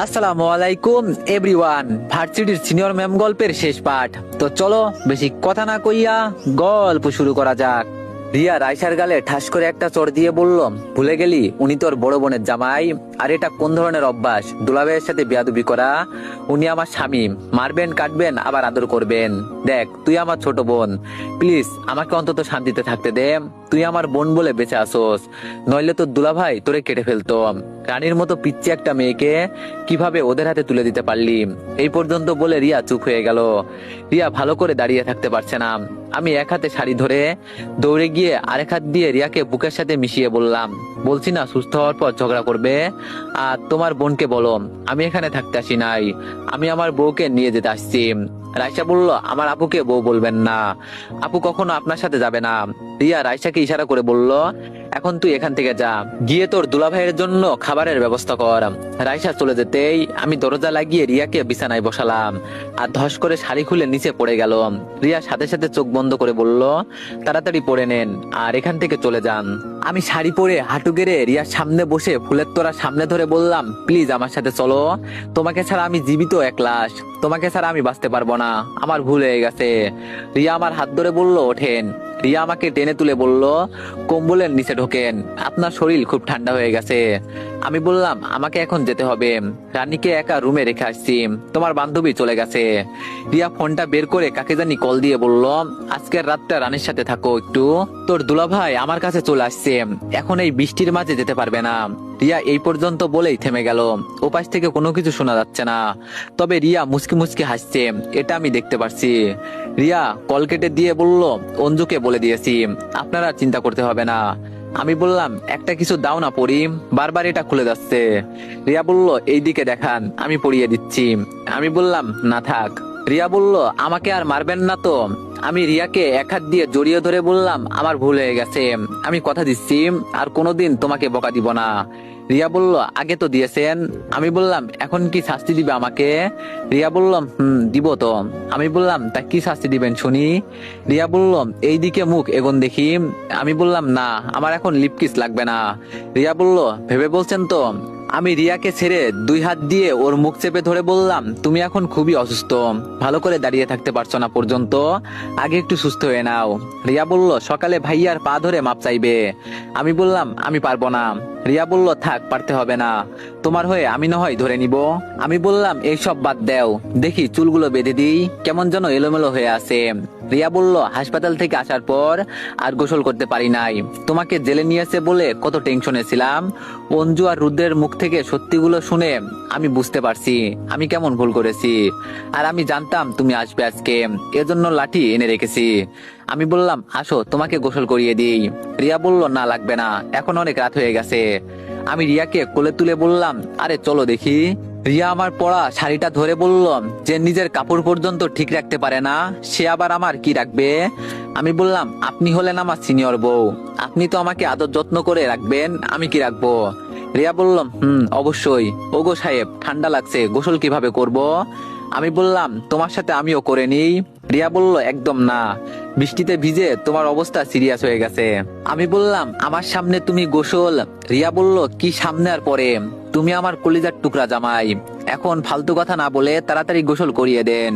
আসসালামু আলাইকুম এভরিওয়ান। ভার্সিটির সিনিয়র ম্যাম গল্পের শেষ পাঠ। তো চলো বেশি কথা না কইয়া গল্প শুরু করা যাক। রিয়া রাইসার গালে ঠাস করে একটা চড় দিয়ে বলল, ভুলে গেলি উনি তোর বড় বোনের জামাই? আর এটা কোন ধরনের অভ্যাস দুলাভাইয়ের সাথে বেয়াদবি করা? উনি আমার স্বামী, মারবেন কাটবেন আবার আদর করবেন। দেখ তুই আমার ছোট বোন, প্লিজ আমাকে অন্তত শান্তিতে থাকতে দে। তুই আমার বোন বলে বেঁচে আসোস, নইলে তোর দুলাভাই তোরে কেটে ফেলতো। রানীর মতো পিচ্ছি একটা মেয়েকে কিভাবে ওদের হাতে তুলে দিতে পারলি? এই পর্যন্ত বলে রিয়া চুপ হয়ে গেল। রিয়া ভালো করে দাঁড়িয়ে থাকতে পারছে না। আমি এক হাতে শাড়ি ধরে দৌড়ে গিয়ে আরেক হাত দিয়ে রিয়াকে বুকের সাথে মিশিয়ে বললাম, বলছি না সুস্থ হওয়ার পর ঝগড়া করবে? আর তোমার বোনকে বলো আমি এখানে থাকতে আসি নাই, আমি আমার বউকে নিয়ে যেতে আসছি। রাইসা বলল, আমার আপুকে বউ বলবেন না, আপু কখনো আপনার সাথে যাবে না। রিয়া রাইসাকে ইশারা করে বলল, এখন তুই এখান থেকে যা, গিয়ে তোর দুলাভাইয়ের জন্য খাবারের ব্যবস্থা কর। রাইসা চলে যেতেই আমি দরজা লাগিয়ে রিয়াকে বিছানায় বসালাম আর ধস করে শাড়ি খুলে নিচে পড়ে গেল। রিয়া সাথে সাথে চোখ বন্ধ করে বলল, তাড়াতাড়ি পরে নেন আর এখান থেকে চলে যান। আমি শাড়ি পরে হাঁটু গেড়ে রিয়ার সামনে বসে ফুলের তোড়া সামনে ধরে বললাম, প্লিজ আমার সাথে চলো, তোমাকে ছাড়া আমি জীবিত এক লাশ, তোমাকে ছাড়া আমি বাঁচতে পারবো না, আমার ভুল হয়ে গেছে। রিয়া আমার হাত ধরে বলল, ওঠেন। রিয়া আমাকে টেনে তুলে বলল, কম্বলের নিচে ঢোকেন, আপনার শরীর খুব ঠান্ডা হয়ে গেছে। আমি বললাম, আমাকে এখন যেতে হবে, রানীকে একা রুমে রেখে আসছি, তোমার বান্ধবী চলে গেছে। রিয়া ফোনটা বের করে কাকে জানি কল দিয়ে বলল, আজকের রাতটা রানীর সাথে থাকো একটু, তোর দুলাভাই আমার কাছে চলে আসছে, এখন এই বৃষ্টির মাঝে যেতে পারবে না। রিয়া এই পর্যন্ত বলেই থেমে গেল। ওপাশ থেকে কোনো কিছু শোনা যাচ্ছে না, তবে রিয়া মুচকি মুচকি হাসছে, এটা আমি দেখতে পারছি। রিয়া কল কেটে দিয়ে বলল, অঞ্জুকে বলে দিয়েছি, আপনারা চিন্তা করতে হবে না। আমি বললাম, একটা কিছু দাও না পড়ি, বারবার এটা খুলে যাচ্ছে। রিয়া বলল, এই দিকে দেখান, আমি পড়িয়ে দিচ্ছি। আমি বললাম, না থাক। রিয়া বলল, আমাকে আর মারবেন না তো? আমি রিয়াকে এক হাত দিয়ে জড়িয়ে ধরে বললাম, আমার ভুল হয়ে গেছে, আমি কথা দিচ্ছি আর কোনোদিন তোমাকে বকা দিব না। রিয়া বলল, আগে তো দিয়েছেন। আমি বললাম, এখন কি শাস্তি দিবে আমাকে? রিয়া বলল, দিব তো। আমি বললাম, তা কি শাস্তি দিবেন শুনি? রিয়া বলল, এই দিকে মুখ এগোন দেখি। আমি বললাম, না আমার এখন লিপকিস লাগবে না। রিয়া বলল, ভেবে বলছেন তো? আমি রিয়াকে ছেড়ে দুই হাত দিয়ে ওর মুখ চেপে ধরে বললাম, তুমি এখন খুবই অসুস্থ, ভালো করে দাঁড়িয়ে থাকতে পারছো না পর্যন্ত, আগে একটু সুস্থ হয়ে নাও। রিয়া বলল, সকালে ভাইয়ার পা ধরে মাপ চাইবে। আমি বললাম, আমি পারবো না। রিয়া বলল, থাক, পারতে হবে না, তোমার হয়ে আমি না হয় ধরে নিব। আমি বললাম, এইসব বাদ দাও, দেখি চুলগুলো বেঁধে দিই, কেমন যেন এলোমেলো হয়ে আছে। রিয়া বলল, হাসপাতাল থেকে আসার পর আর গোসল করতে পারি নাই, তোমাকে জেলে নিয়েছে বলে কত টেনশনে ছিলাম। অঞ্জু আর রুদ্রের মুখ থেকে সত্যিগুলো শুনে আমি বুঝতে পারছি আমি কেমন ভুল করেছি। আর আমি জানতাম তুমি আসবে আজকে, এজন্য লাঠি এনে রেখেছি। আমি বললাম, আসো তোমাকে গোসল করিয়ে দিই। রিয়া বলল, না লাগবে না, এখন অনেক রাত হয়ে গেছে। আমি রিয়াকে কোলে তুলে বললাম, আরে চলো দেখি। রিয়া আমার পরা শাড়িটা ধরে বলল, যে নিজের কাপড় পর্যন্ত ঠিক রাখতে পারে না সে আবার আমার কি রাখবে? আমি বললাম, আপনি হলেন আমার সিনিয়র বউ, আপনি তো আমাকে আদর যত্ন করে রাখবেন, আমি কি রাখবো? রিয়া বলল, অবশ্যই। ওগো সাহেব, ঠান্ডা লাগছে, গোসল কিভাবে করব? আমি বললাম, তোমার সাথে আমিও করে নিই। রিয়া বলল, একদম না, বৃষ্টিতে ভিজে তোমার অবস্থা সিরিয়াস হয়ে গেছে। আমি বললাম, আমার সামনে তুমি গোসল? রিয়া বলল, কি সামনে আর পরে, তুমি আমার কলিজার টুকরা জামাই, এখন ফালতু কথা না বলে তাড়াতাড়ি গোসল করিয়ে দেন।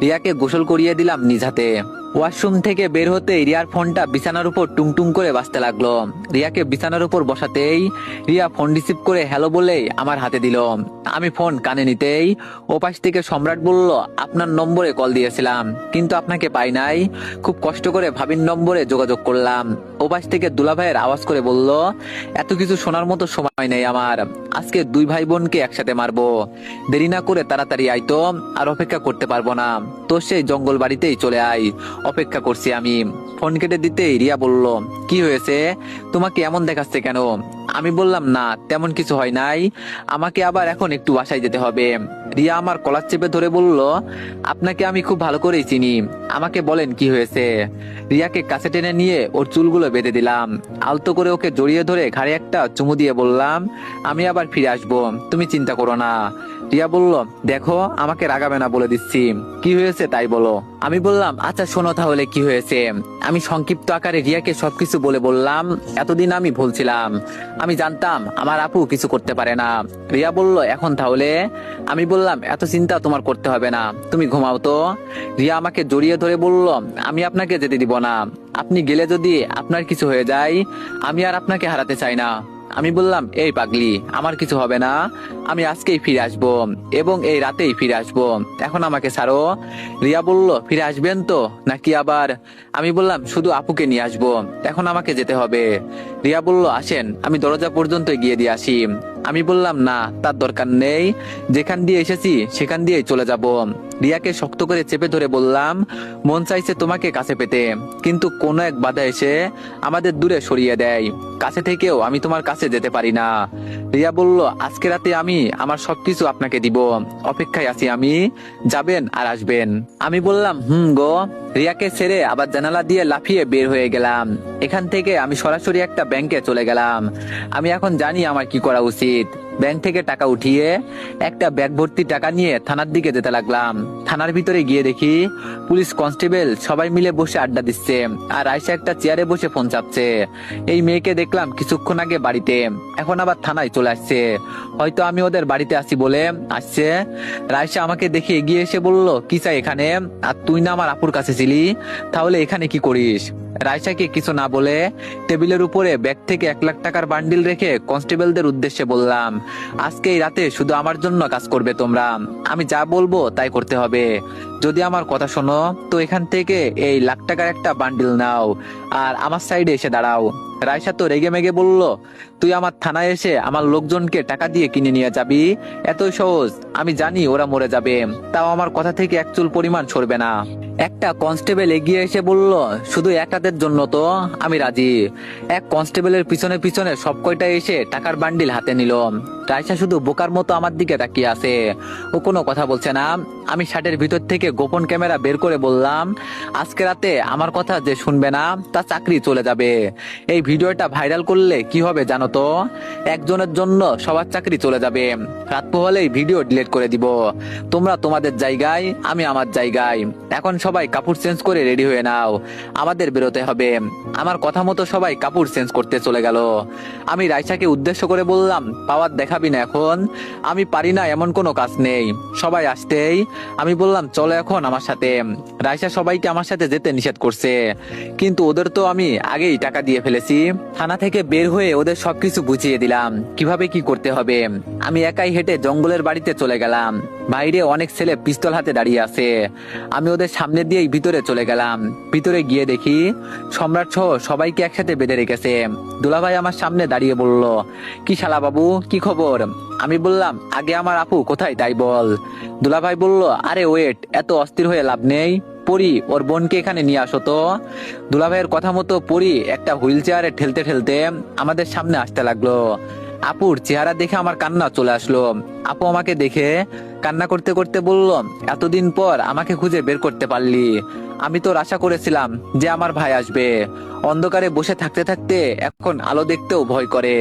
রিয়াকে গোসল করিয়ে দিলাম নিজ হাতে। ওয়াশরুম থেকে বের হতে রিয়ার ফোনটা বিছানার উপর টুংটুং করে বাজতে লাগলো। রিয়াকে বিছানার উপর বসাতেই রিয়া ফোন রিসিভ করে হ্যালো বলেই আমার হাতে দিল। আমি ফোন কানে নিতেই ওপাশ থেকে সম্রাট বলল, আপনার নম্বরে কল দিয়েছিলাম কিন্তু আপনাকে পাই নাই, খুব কষ্ট করে ভাবির নম্বরে যোগাযোগ করলাম। ওপাশ থেকে দুলাভাইয়ের আওয়াজ করে বলল, এত কিছু শোনার মতো সময় নেই আমার, আজকে দুই ভাই বোনকে একসাথে মারবো, দেরি না করে তাড়াতাড়ি আইতো, আর অপেক্ষা করতে পারবো না, তো সেই জঙ্গল বাড়িতেই চলে আয়, অপেক্ষা করছি আমি। ফোন কেটে দিতেই রিয়া বলল, কি হয়েছে, তোমাকে এমন দেখাচ্ছে কেন? আমি বললাম, না তেমন কিছু হয় নাই, আমাকে আবার এখন একটু বাসায় যেতে হবে। রিয়া আমার কলার চেপে ধরে বলল, আপনাকে আমি খুব ভালো করেই চিনি, আমাকে বলেন কি হয়েছে। রিয়াকে কাছে টেনে নিয়ে ওর চুলগুলো বেঁধে দিলাম, আলতো করে ওকে জড়িয়ে ধরে ঘাড়ে একটা চুমু দিয়ে বললাম, আমি আবার ফিরে আসবো, তুমি চিন্তা করো না। রিয়া বলল, দেখো আমাকে রাগাবে না বলে দিচ্ছি, কি হয়েছে তাই বলো। আমি বললাম, আচ্ছা শোনো তাহলে কি হয়েছে। আমি সংক্ষিপ্ত আকারে রিয়াকে সবকিছু বলে বললাম, এতদিন আমি ভুলছিলাম, আমি জানতাম আমার আপু কিছু করতে পারে না। রিয়া বলল, এখন তাহলে? আমি বললাম, এত চিন্তা তোমার করতে হবে না, তুমি ঘুমাও তো। রিয়া আমাকে জড়িয়ে ধরে বলল, আমি আপনাকে যেতে দিব না, আপনি গেলে যদি আপনার কিছু হয়ে যায়, আমি আর আপনাকে হারাতে চাই না। আমি বললাম, এই পাগলি, আমার কিছু হবে না, আমি আজকেই ফিরে আসবো এবং এই রাতেই ফিরে আসবো, এখন আমাকে ছাড়ো। রিয়া বলল, ফিরে আসবেন তো নাকি আবার? আমি বললাম, শুধু আপুকে নিয়ে আসবো, এখন আমাকে যেতে হবে। রিয়া বলল, আসেন আমি দরজা পর্যন্ত গিয়ে দিয়ে আসি। আমি বললাম, না তার দরকার নেই, যেখান দিয়ে এসেছি সেখান দিয়েই চলে যাব। রিয়াকে শক্ত করে চেপে ধরে বললাম, মন চাইছে তোমাকে কাছে পেতে, কিন্তু কোনো এক বাধা এসে আমাদের দূরে সরিয়ে দেয়, কাছে থেকেও আমি তোমার কাছে যেতে পারি না। রিয়া বলল, আজকে রাতে আমি আমার সবকিছু আপনাকে দিব, অপেক্ষায় আছি আমি, যাবেন আর আসবেন। আমি বললাম, গো। রিয়াকে ছেড়ে আবার জানালা দিয়ে লাফিয়ে বের হয়ে গেলাম। এখান থেকে আমি সরাসরি একটা ব্যাংকে চলে গেলাম। আমি এখন জানি আমার কি করা উচিত। ব্যাংক থেকে টাকা উঠিয়ে একটা ব্যাগ ভর্তি টাকা নিয়ে থানার দিকে যেতে লাগলাম। থানার ভিতরে গিয়ে দেখি পুলিশ কনস্টেবল সবাই মিলে বসে আড্ডা দিচ্ছে, আর আয়শা একটা চেয়ারে বসে ফোন চাপছে। এই মেয়েকে দেখলাম কিছুক্ষণ আগে বাড়িতে, এখন আবার থানায় চলে আসছে, হয়তো আমি ওদের বাড়িতে আছি বলে আসছে। রায়শা আমাকে দেখে এগিয়ে এসে বলল, কি চাই এখানে? আর তুই না আমার আপুর কাছে ছিলি, তাহলে এখানে কি করিস? রায়শাকে কিছু না বলে টেবিলের উপরে ব্যাগ থেকে 1 লাখ টাকার বান্ডিল রেখে কনস্টেবলদের উদ্দেশ্যে বললাম, আজকে এই রাতে শুধু আমার জন্য কাজ করবে তোমরা, আমি যা বলবো তাই করতে হবে। যদি আমার কথা শোনো তো এখান থেকে এই 1 লাখ টাকার একটা বান্ডিল নাও আর আমার সাইডে এসে দাঁড়াও। রায়শা তো রেগে মেগে বলল, তুই আমার থানায় এসে আমার লোকজনকে টাকা দিয়ে কিনে নিয়ে যাবি? এতই সহজ? আমি জানি ওরা মরে যাবে, তাও আমার কথা থেকে এক চুল পরিমাণ সরবে না। একটা কনস্টেবল এগিয়ে এসে বলল, শুধু এক রাতের জন্য তো আমি রাজি। এক কনস্টেবলের পিছনে পিছনে সব কয়টা এসে টাকার বান্ডিল হাতে নিল। রায়শা শুধু বোকার মতো আমার দিকে তাকিয়ে আছে, ও কোনো কথা বলছে না। আমি শার্টের ভিতর থেকে গোপন ক্যামেরা বের করে বললাম, আজকে রাতে আমার কথা যে শুনবে না তার চাকরি চলে যাবে। এই ভিডিওটা ভাইরাল করলে কি হবে জানো তো? একজনের জন্য সবার চাকরি চলে যাবে। রাত পোহালেই ভিডিও ডিলিট করে দিব। তোমরা তোমাদের জায়গায়, আমি আমার জায়গায়। এখন সবাই কাপড় চেঞ্জ করে রেডি হয়ে নাও, আমাদের বেরোতে হবে। আমার কথা মতো সবাই কাপড় চেঞ্জ করতে চলে গেল। আমি রাইসাকে উদ্দেশ্য করে বললাম, পাওয়ার দেখাবি না এখন? আমি পারি না এমন কোনো কাজ নেই। সবাই আসতেই আমি বললাম, চলো এখন আমার সাথে। রাইসা সবাইকে আমার সাথে যেতে নিষেধ করছে, কিন্তু ওদের তো আমি আগেই টাকা দিয়ে ফেলেছি। থানা থেকে বের হয়ে ওদের সবকিছু বুঝিয়ে দিলাম কিভাবে কি করতে হবে। আমি একাই হেঁটে জঙ্গলের বাড়িতে চলে গেলাম। বাইরে অনেক ছেলে পিস্তল হাতে দাঁড়িয়ে আছে। আমি ওদের সামনে দিয়েই ভিতরে চলে গেলাম। ভিতরে গিয়ে দেখি সম্রাট সহ সবাইকে একসাথে বেঁধে রেখেছে। দুলাভাই আমার সামনে দাঁড়িয়ে বলল, কি শালা বাবু, কি খবর? আমি বললাম, আগে আমার আপু কোথায় তাই বল। দুলাভাই বলল, আরে ওয়েট, এত অস্থির হয়ে লাভ নেই, পরি ওর বোনকে এখানে নিয়ে আসো তো। দুলাভাইয়ের কথা মতো পরি একটা হুইল চেয়ারে ঠেলতে ঠেলতে আমাদের সামনে আসতে লাগলো। আপুর চেহারা দেখে আমার কান্না চলে আসলো। আপু আমাকে দেখে কান্না করতে করতে বলল, এতদিন পর আমাকে খুঁজে বের করতে পারলি। আমি তো আশা করেছিলাম যে আমার ভাই আসবে। অন্ধকারে বসে থাকতে থাকতে এখন আলো দেখতেও ভয় করে।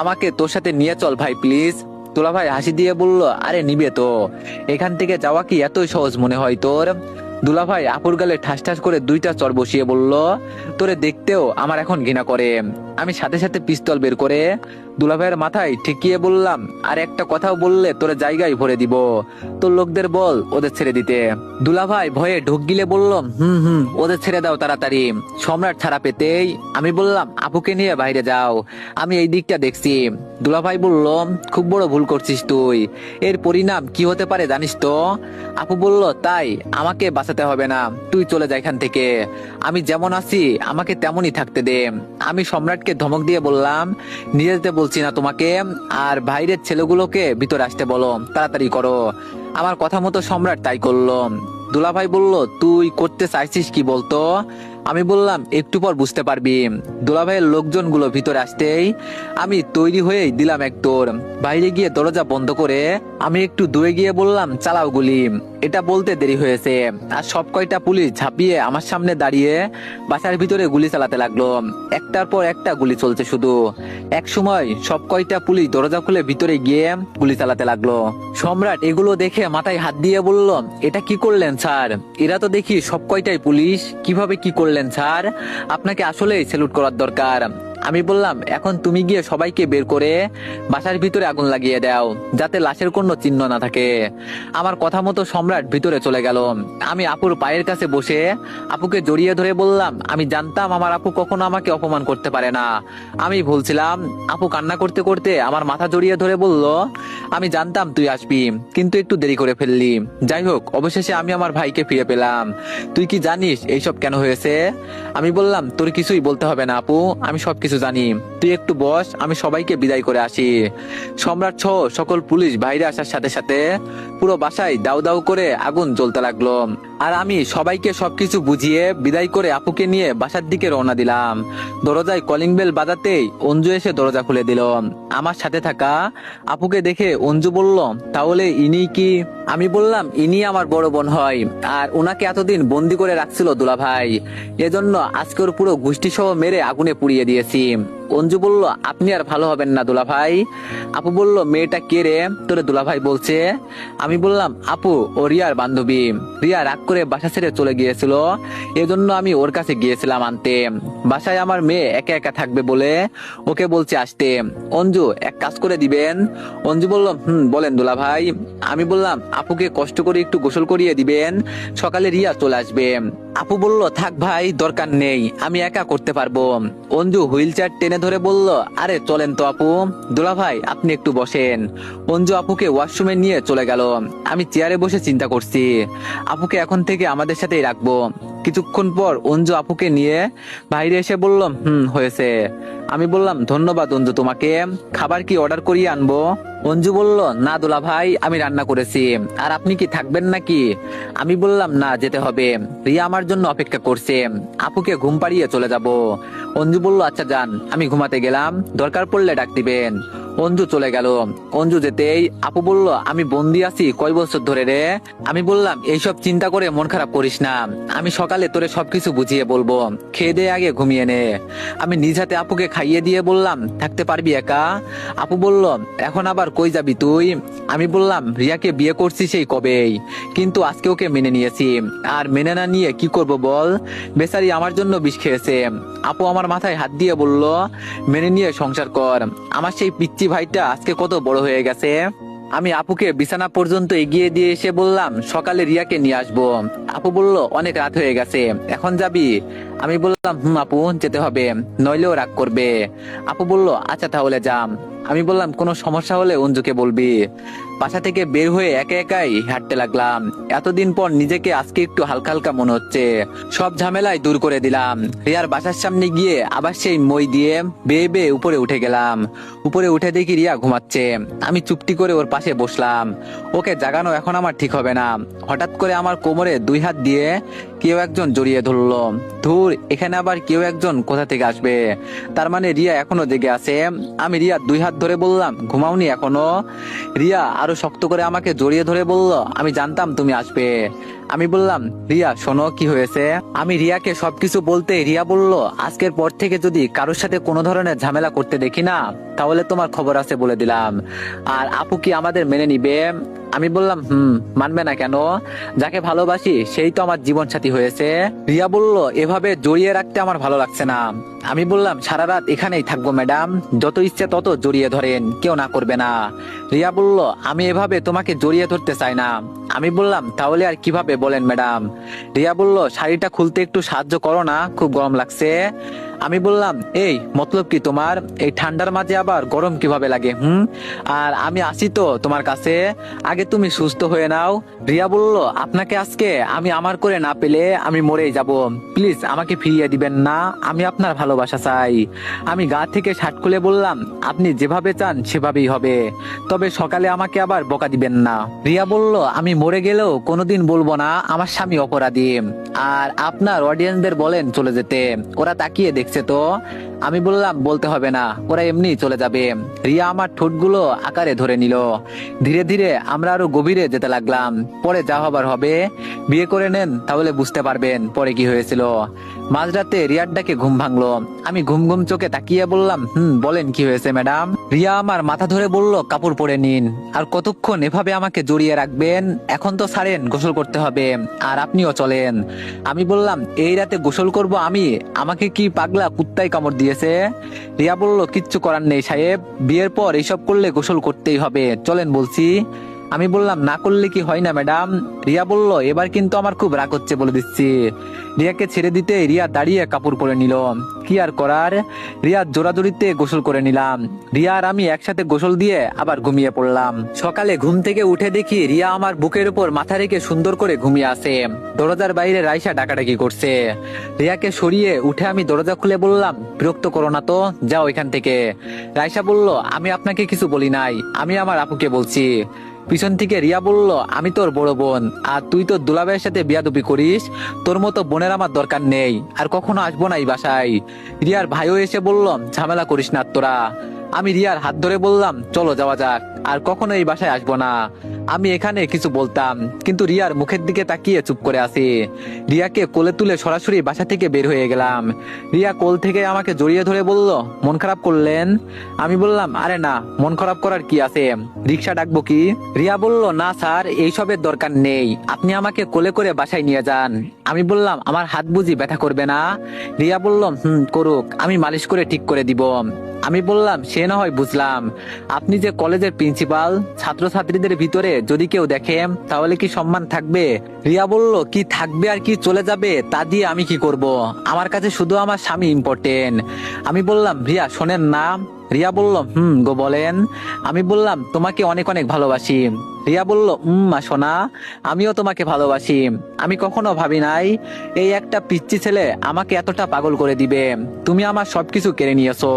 আমাকে তোর সাথে নিয়ে চল ভাই প্লিজ। দুলাভাই হাসি দিয়ে বলল, আরে নিবে তো, এখান থেকে যাওয়া কি এতই সহজ মনে হয় তোর? দুলাভাই আপুর গালে ঠাস ঠাস করে 2টা চড় বসিয়ে বলল, তোরে দেখতেও আমার এখন ঘৃণা করে। আমি সাথে সাথে পিস্তল বের করে দুলাভাইয়ের মাথায় ঠেকিয়ে বললাম, আর একটা কথাও বললে তোর জায়গায় ভরে দিব। তোর লোকদের বল ওদের ছেড়ে দিতে। দুলাভাই ভয়ে ঢোক গিলে বলল, ওদের ছেড়ে দাও তাড়াতাড়ি। সম্রাট ছাড়া পেতেই আমি বললাম, আপুকে নিয়ে বাইরে যাও, আমি এই দিকটা দেখছি। দুলাভাই বলল, খুব বড় ভুল করছিস তুই, এর পরিণাম কি হতে পারে জানিস তো? আপু বলল, তাই? আমাকে বাঁচাতে হবে না, তুই চলে যা এখান থেকে। আমি যেমন আছি আমাকে তেমনই থাকতে দে। আমি সম্রাটকে ধমক দিয়ে বললাম, নিয়ে যেতে বলছি না তোমাকে, আর বাইরের ছেলেগুলোকে ভিতরে আসতে বলো, তাড়াতাড়ি করো। আমার কথা মতো সম্রাট তাই করলো। দুলাভাই বলল, তুই করতে চাইছিস কি বলতো? আমি বললাম একটু পর বুঝতে পারবি। দুলাভাইয়ের লোকজনগুলো ভিতরে আসতেই আমি তৈরি হয়েই দিলাম এক দৌড়। বাইরে গিয়ে দরজা বন্ধ করে আমি একটু দূরে গিয়ে বললাম, চালাও গুলি। এটা বলতে দেরি হয়েছে, আর সব কয়টা পুলিশ ঝাঁপিয়ে আমার সামনে দাঁড়িয়ে বাসার ভিতরে গুলি চালাতে লাগলো। একটার পর একটা গুলি চলছে শুধু। এক সময় সব কয়টা পুলিশ দরজা খুলে ভিতরে গিয়ে গুলি চালাতে লাগলো। সম্রাট এগুলো দেখে মাথায় হাত দিয়ে বলল, এটা কি করলেন স্যার? এরা তো দেখি সব কয়টাই পুলিশ, কিভাবে কি করলেন স্যার? আপনাকে আসলেই স্যালুট করার দরকার। আমি বললাম, এখন তুমি গিয়ে সবাইকে বের করে বাসার ভিতরে আগুন লাগিয়ে দাও, যাতে লাশের কোনো চিহ্ন না থাকে। আমার কথা মতো সম্রাট ভিতরে চলে গেল। আমি আপুর পায়ের কাছে বসে আপুকে জড়িয়ে ধরে বললাম, আমি জানতাম আমার আপু কখনো আমাকে অপমান করতে পারে না। আমি ভুলছিলাম। আপু কান্না করতে করতে আমার মাথা জড়িয়ে ধরে বলল, আমি জানতাম তুই আসবি, কিন্তু একটু দেরি করে ফেললি। যাই হোক, অবশেষে আমি আমার ভাইকে ফিরে পেলাম। তুই কি জানিস এইসব কেন হয়েছে? আমি বললাম, তোর কিছুই বলতে হবে না আপু, আমি সবকিছু জানি। তুই একটু বস, আমি সবাইকে বিদায় করে আসি। সম্রাট সহ সকল পুলিশ বাইরে আসার সাথে সাথে পুরো বাসায় দাউ দাউ করে আগুন জ্বলতে লাগলো। আর আমি সবাইকে সবকিছু বুঝিয়ে বিদায় করে আপুকে নিয়ে বাসার দিকে রওনা দিলাম। দরজায় কলিং বেল বাজাতেই অঞ্জু এসে দরজা খুলে দিল। আমার সাথে থাকা আপুকে দেখে অঞ্জু বলল, তাহলে ইনি কি? আমি বললাম, ইনি আমার বড় বোন হয়, আর ওনাকে এতদিন বন্দি করে রাখছিল দুলাভাই। এজন্য আজকে ওর পুরো গোষ্ঠী সহ মেরে আগুনে পুড়িয়ে দিয়েছি। অঞ্জু বলল, আপনি আর ভালো হবেন না দুলাভাই। আপু বলল, মেয়েটা কে রে তোরে দুলাভাই বলছে? আমি বললাম, আপু ও রিয়ার বান্ধবী। রিয়া রাগ করে বাসা ছেড়ে চলে গিয়েছিল, এজন্য আমি ওর কাছে গিয়েছিলাম আনতে। বাসায় আমার মেয়ে একা একা থাকবে বলে ওকে বলছে আসতে। অঞ্জু এক কাজ করে দিবেন? অঞ্জু বলল, বলেন দুলাভাই। আমি বললাম, আপুকে কষ্ট করে একটু গোসল করিয়ে দিবেন, সকালে রিয়া চলে আসবে। আপু বলল, থাক ভাই, দরকার নেই, আমি একা করতে পারবো। অঞ্জু হুইল চেয়ার টেনে ধরে বলল, আরে চলেন তো আপু। দুলাভাই আপনি একটু বসেন। অঞ্জু আপুকে ওয়াশরুমে নিয়ে চলে গেল। আমি চেয়ারে বসে চিন্তা করছি, আপুকে এখন থেকে আমাদের সাথেই রাখবো। কিছুক্ষণ পর অঞ্জু আপুকে নিয়ে বাইরে এসে বলল, হয়েছে। আমি বললাম, ধন্যবাদ অঞ্জু তোমাকে। খাবার কি অর্ডার করিয়ে আনবো? অঞ্জু বলল, না দুলা ভাই, আমি রান্না করেছি। আর আপনি কি থাকবেন নাকি? আমি বললাম, না, যেতে হবে, রিয়া আমার জন্য অপেক্ষা করছে। আপুকে ঘুম পাড়িয়ে চলে যাব। অঞ্জু বলল, আচ্ছা যান, আমি ঘুমাতে গেলাম, দরকার পড়লে ডাক দিবেন। অঞ্জু চলে গেল। অঞ্জু যেতেই আপু বলল, আমি বন্দি আছি কয় বছর ধরে রে? আমি বললাম, এইসব চিন্তা করে মন খারাপ করিস না, আমি সকালে তোরে সবকিছু বুঝিয়ে বলবো, খেয়ে দিয়ে আগে ঘুমিয়ে নে। আমি নিজ হাতে আপুকে খাইয়ে দিয়ে বললাম, থাকতে পারবি একা? আপু বলল, এখন আবার কই যাবি তুই? আমি বললাম, রিয়াকে বিয়ে করছি সেই কবেই, কিন্তু আজকে ওকে মেনে নিয়েছি। আর মেনে না নিয়ে কি করব বল? বেচারি আমার জন্য বিষ খেয়েছে। আপু আমার মাথায় হাত দিয়ে বলল, মেনে নিয়ে সংসার কর। আমার সেই পিচ্চি ভাইটা আজকে কত বড় হয়ে গেছে। আমি আপুকে বিছানা পর্যন্ত এগিয়ে দিয়ে এসে বললাম, সকালে রিয়াকে নিয়ে আসবো। আপু বলল, অনেক রাত হয়ে গেছে, এখন যাবি? আমি বললাম, আপু যেতে হবে, নইলেও রাগ করবে। আপু বলল, আচ্ছা তাহলে যাম। আমি বললাম, কোনো সমস্যা হলে অঞ্জুকে বলবি। বাসা থেকে বের হয়ে একা একাই হাঁটতে লাগলাম। এতদিন পর নিজেকে আজকে একটু হালকা হালকা মনে হচ্ছে। সব ঝামেলায় দূর করে দিলাম। রিয়ার বাসার সামনে গিয়ে আবার সেই মই দিয়ে বেয়ে বেয়ে উপরে উঠে গেলাম। উপরে উঠে দেখি রিয়া ঘুমাচ্ছে। আমি চুপটি করে ওর পাশে বসলাম। ওকে জাগানো এখন আমার ঠিক হবে না। হঠাৎ করে আমার কোমরে দুই হাত দিয়ে কেউ একজন জড়িয়ে ধরলো। ধুর, এখানে আবার কেউ একজন কোথা থেকে আসবে? তার মানে রিয়া এখনো জেগে আছে। আমি রিয়া দুই হাত ধরে বললাম, ঘুমাওনি এখনো? রিয়া আরো শক্ত করে আমাকে জড়িয়ে ধরে বলল, আমি জানতাম তুমি আসবে। আমি বললাম, রিয়া শোনো, কি হয়েছে? আমি রিয়াকে সবকিছু বলতে রিয়া বলল, আজকের পর থেকে যদি কারোর সাথে কোনো ধরনের ঝামেলা করতে দেখি না, তাহলে তোমার খবর আছে বলে দিলাম। আর আপু কি আমাদের মেনে নিবে? আমি বললাম, মানবে না কেন? যাকে ভালোবাসি সেই তো আমার জীবন সাথী হয়েছে। রিয়া বলল, এভাবে জড়িয়ে রাখতে আমার ভালো লাগছে না। আমি বললাম, সারা রাত এখানেই থাকবো ম্যাডাম, যত ইচ্ছে তত জড়িয়ে ধরেন, কেউ না করবে না। রিয়া বলল, আমি এভাবে তোমাকে জড়িয়ে ধরতে চাই না। আমি বললাম, তাহলে আর কিভাবে বলেন ম্যাডাম? রিয়া বলল, শাড়িটা খুলতে একটু সাহায্য করো না, খুব গরম লাগছে। আমি বললাম, এই মতলব কি তোমার? এই ঠান্ডার মাঝে আবার গরম কিভাবে লাগে? আর আমি আসি তো তোমার কাছে, আগে তুমি সুস্থ হয়ে নাও। রিয়া বলল, আপনাকে আজকে আমি আমার করে না পেলে আমি মরেই যাব, প্লিজ আমাকে ফিরিয়ে দিবেন না, আমি আপনার ভালো ভালোবাসা চাই। আমি গা থেকে শার্ট খুলে বললাম, আপনি যেভাবে চান সেভাবেই হবে, তবে সকালে আমাকে আবার বকা দিবেন না। রিয়া বলল, আমি মরে গেলেও কোনোদিন বলবো না আমার স্বামী অপরাধী। আর আপনার অডিয়েন্সদের বলেন চলে যেতে, ওরা তাকিয়ে দেখছে তো। আমি বললাম, বলতে হবে না, ওরা এমনি চলে যাবে। রিয়া আমার ঠোঁটগুলো আকারে ধরে নিল। ধীরে ধীরে আমরা আরো গভীরে যেতে লাগলাম। পরে যা হবার হবে, বিয়ে করে নেন তাহলে বুঝতে পারবেন পরে কি হয়েছিল। মাঝরাতে রিয়ার ডাকে ঘুম ভাঙলো। আমি ঘুম ঘুম চোখে তাকিয়ে বললাম, বলেন কি হয়েছে ম্যাডাম। রিয়া আমার মাথা ধরে বলল, কাপড় পরে নিন। আর কতক্ষণ এভাবে আমাকে জড়িয়ে রাখবেন? এখন তো ছাড়েন, গোসল করতে হবে। আর আপনিও চলেন। আমি বললাম, এই রাতে গোসল করব আমি? আমাকে কি পাগলা কুত্তায় কামড় দিয়েছে? রিয়া বলল, কিচ্ছু করার নেই সাহেব, বিয়ের পর এইসব করলে গোসল করতেই হবে, চলেন বলছি। আমি বললাম, না করলে কি হয় না ম্যাডাম? রিয়া বলল, এবার কিন্তু আমার খুব রাগ হচ্ছে বলে দিচ্ছি। রিয়াকে ছেড়ে দিতে রিয়া দাঁড়িয়ে কাপড় পরে নিল। কি আর করার, রিয়ার জোরাজুরিতে গোসল করে নিলাম। রিয়া আর আমি একসাথে গোসল দিয়ে আবার ঘুমিয়ে পড়লাম। সকালে ঘুম থেকে উঠে দেখি রিয়া আমার বুকের উপর মাথা রেখে সুন্দর করে ঘুমিয়ে আছে। দরজার বাইরে রাইসা ডাকাডাকি করছে। রিয়াকে সরিয়ে উঠে আমি দরজা খুলে বললাম, বিরক্ত করো না তো, যাও এখান থেকে। রাইসা বলল, আমি আপনাকে কিছু বলি নাই, আমি আমার আপুকে বলছি। পিছন থেকে রিয়া বলল, আমি তোর বড় বোন, আর তুই তোর দুলাভাইয়ের সাথে বিয়াদবি করিস। তোর মতো বোনের আমার দরকার নেই, আর কখনো আসবো না এই বাসায়। রিয়ার ভাইও এসে বলল, ঝামেলা করিস না তোরা। আমি রিয়ার হাত ধরে বললাম, চলো যাওয়া যাক, আর কখনো এই বাসায় আসবো না। আমি এখানে কিছু বলতাম, কিন্তু রিয়ার মুখের দিকে তাকিয়ে চুপ করে আছি। রিয়াকে কোলে তুলে সরাসরি বাসা থেকে বের হয়ে গেলাম। রিয়া কোল থেকে আমাকে জড়িয়ে ধরে বলল, মন খারাপ করলেন? আমি বললাম, আরে না, মন খারাপ করার কি আছে, রিক্সা ডাকবো কি? রিয়া বলল, না স্যার, এইসবের দরকার নেই, আপনি আমাকে কোলে করে বাসায় নিয়ে যান। আমি বললাম, আমার হাত বুঝি ব্যথা করবে না? রিয়া বলল, করুক, আমি মালিশ করে ঠিক করে দিব। আমি বললাম, সে না হয় বুঝলাম, আপনি যে কলেজের প্রিন্সিপাল, ছাত্রছাত্রীদের ভিতরে যদি কেউ দেখে তাহলে কি সম্মান থাকবে? রিয়া বলল, কি থাকবে আর কি চলে যাবে তা দিয়ে আমি কি করব? আমার কাছে শুধু আমার স্বামী ইম্পর্টেন্ট। আমি বললাম, রিয়া শোনেন না। রিয়া বলল, গো বলেন। আমি বললাম, তোমাকে অনেক অনেক ভালোবাসি। রিয়া বলল, মা সোনা, আমিও তোমাকে ভালোবাসি। আমি কখনো ভাবি নাই এই একটা পিচ্চি ছেলে আমাকে এতটা পাগল করে দিবে। তুমি আমার সবকিছু কেড়ে নিয়েছো।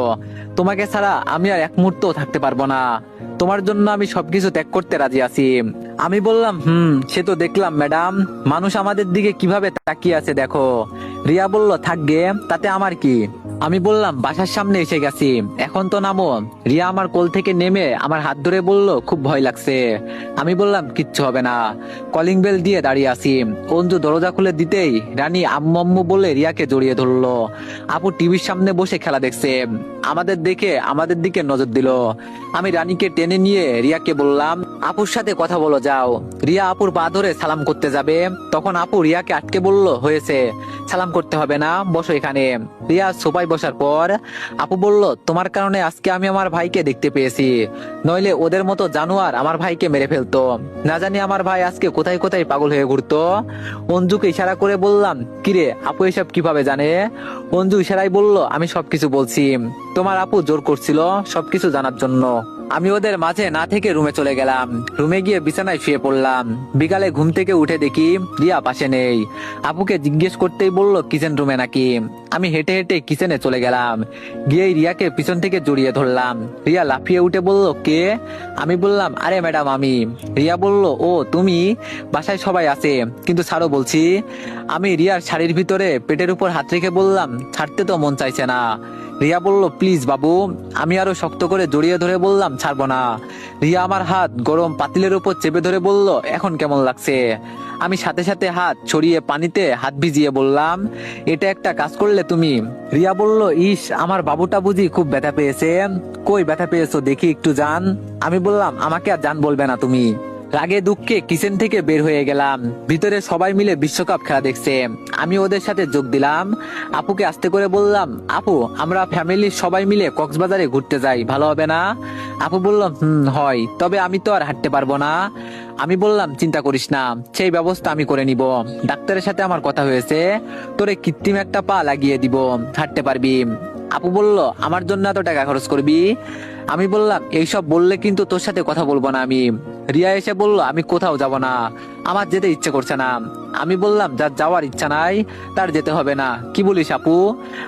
তোমাকে ছাড়া আমি আর এক মুহূর্তও থাকতে পারবো না। তোমার জন্য আমি সবকিছু ত্যাগ করতে রাজি আছি। আমি বললাম, সে তো দেখলাম ম্যাডাম, মানুষ আমাদের দিকে কিভাবে তাকিয়ে আছে দেখো। রিয়া বলল, থাকবে, তাতে আমার কি? আমি বললাম, বাসার সামনে এসে গেছি, এখন তো নামো। রিয়া আমার কোল থেকে নেমে আমার হাত ধরে বলল, খুব ভয় লাগছে। আমি বললাম, কিচ্ছু হবে না। কলিং বেল দিয়ে দাঁড়িয়ে আছি। অঞ্জু দরজা খুলে দিতেই রানী আম্মু আম্মু বলে রিয়াকে জড়িয়ে ধরলো। আপু টিভির সামনে বসে খেলা দেখছে, আমাদের দেখে আমাদের দিকে নজর দিল। আমি রানীকে টেনে নিয়ে রিয়াকে বললাম, আপুর সাথে কথা বলো যাও। রিয়া আপুর পা ধরে সালাম করতে যাবে, তখন আপু রিয়াকে আটকে বলল, হয়েছে, সালাম করতে হবে না, বসো এখানে। রিয়া সোফায় বসার পর আপু বলল, তোমার কারণে আজকে আমি আমার ভাইকে দেখতে পেয়েছি, নইলে ওদের মতো জানোয়ার আমার ভাইকে মেরে ফেলতো। না জানি আমার ভাই আজকে কোথায় কোথায় পাগল হয়ে ঘুরতো। অঞ্জুকে ইশারা করে বললাম, কিরে আপু এসব কিভাবে জানে? অঞ্জু ইশারায় বলল, আমি সবকিছু বলছি, তোমার আপু জোর করছিল সবকিছু জানার জন্য। আমি ওদের মাঝে না থেকে রুমে চলে গেলাম। রুমে গিয়ে বিছানায় শুয়ে পড়লাম। বিকালে ঘুম থেকে উঠে দেখি রিয়া পাশে নেই। আপুকে জিজ্ঞেস করতেই বলল, কিচেন রুমে নাকি। আমি হেঁটে হেঁটে কিচেনে চলে গেলাম। গিয়ে রিয়াকে পিছন থেকে জড়িয়ে ধরলাম। রিয়া লাফিয়ে উঠে বলল, কে? আমি বললাম, আরে ম্যাডাম আমি। রিয়া বলল, ও তুমি? বাসায় সবাই আছে, কিন্তু ছাড়ো বলছি। আমি রিয়ার শাড়ির ভিতরে পেটের উপর হাত রেখে বললাম, ছাড়তে তো মন চাইছে না। রিয়া বলল, প্লিজ বাবু। আমি আরো শক্ত করে জড়িয়ে ধরে বললাম, ছাড়বো না। রিয়া আমার হাত গরম পাতিলের উপর চেপে ধরে বলল, এখন কেমন লাগছে? আমি সাথে সাথে হাত ছড়িয়ে পানিতে হাত ভিজিয়ে বললাম, এটা একটা কাজ করলে তুমি। রিয়া বলল, ইস, আমার বাবুটা বুঝি খুব ব্যথা পেয়েছে। কই ব্যথা পেয়েছো দেখি একটু জান। আমি বললাম, আমাকে আর জান বলবে না তুমি। রাগে দুঃখে কিচেন থেকে বের হয়ে গেলাম। ভিতরে সবাই মিলে বিশ্বকাপ খেলা দেখছে, আমি ওদের সাথে যোগ দিলাম। আপুকে আস্তে করে বললাম, আপু আমরা ফ্যামিলির সবাই মিলে কক্সবাজারে ঘুরতে যাই, ভালো হবে না? আপু বলল, হয়, তবে আমি তো আর হাঁটতে পারবো না। আমি বললাম, চিন্তা করিস না, সেই ব্যবস্থা আমি করে নিব। ডাক্তারের সাথে আমার কথা হয়েছে, তোরে কৃত্রিম একটা পা লাগিয়ে দিব, হাঁটতে পারবি। আপু বলল, আমার জন্য এত টাকা খরচ করবি? আমি বললাম এইসব বললে কিন্তু তোর সাথে কথা বলবো না আমি। রিয়া এসে বলল আমি কোথাও যাব না, আমার যেতে ইচ্ছে করছে না। আমি বললাম যার যাওয়ার ইচ্ছা নাই তার যেতে হবে না, কি বলিস আপু?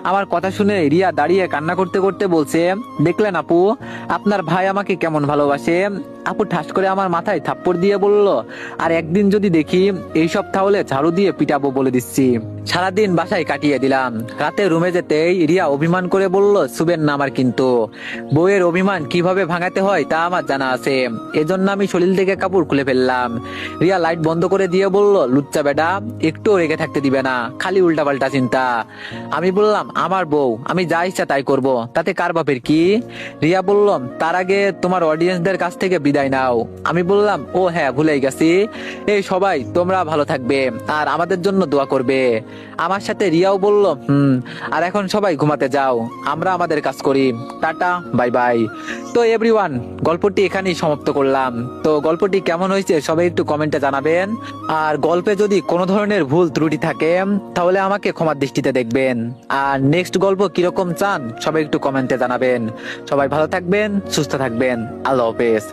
আমার কথা শুনে রিয়া দাঁড়িয়ে কান্না করতে করতে বলছে, দেখলেন আপু, আপনার ভাই আমাকে কেমন ভালোবাসে। আপু ঠাস করে আমার মাথায় থাপ্পড় দিয়ে বলল, আর একদিন যদি দেখি এইসব তাহলে ঝাড়ু দিয়ে পিটাবো বলে দিচ্ছি। সারাদিন বাসায় কাটিয়ে দিলাম। রাতে রুমে যেতেই রিয়া অভিমান করে বলল, শুবেন না আমার কিন্তু। বউয়ের অভিমান কিভাবে ভাঙাতে হয় তা আমার জানা আছে, এজন্য আমি শরীর থেকে কাপড় খুলে ফেললাম। রিয়া লাইট বন্ধ করে দিয়ে বলল, লুচ্চা বেটা, একটু রেগে থাকতে দিবে না, খালি উল্টাপাল্টা চিন্তা। আমি বললাম আমার বউ, আমি যা ইচ্ছা তাই করব, তাতে কার বাপের কি? রিয়া বলল, তার আগে তোমার অডিয়েন্সদের কাছ থেকে বিদায় নাও। আমি বললাম, ও হ্যাঁ ভুলেই গেছি। এই সবাই তোমরা ভালো থাকবে আর আমাদের জন্য দোয়া করবে। আমার সাথে রিয়াও বলল, আর এখন সবাই ঘুমাতে যাও, আমরা আমাদের কাজ করি, টাটা বাই বাই। তো এভরিওয়ান, গল্পটি এখানেই সমাপ্ত করলাম। তো গল্পটি কেমন হয়েছে সবাই একটু কমেন্টে জানাবেন। আর গল্পে যদি কোনো ধরনের ভুল ত্রুটি থাকে তাহলে আমাকে ক্ষমার দৃষ্টিতে দেখবেন। আর নেক্সট গল্প কিরকম চান সবাই একটু কমেন্টে জানাবেন। সবাই ভালো থাকবেন, সুস্থ থাকবেন, আল্লাহ হাফেজ।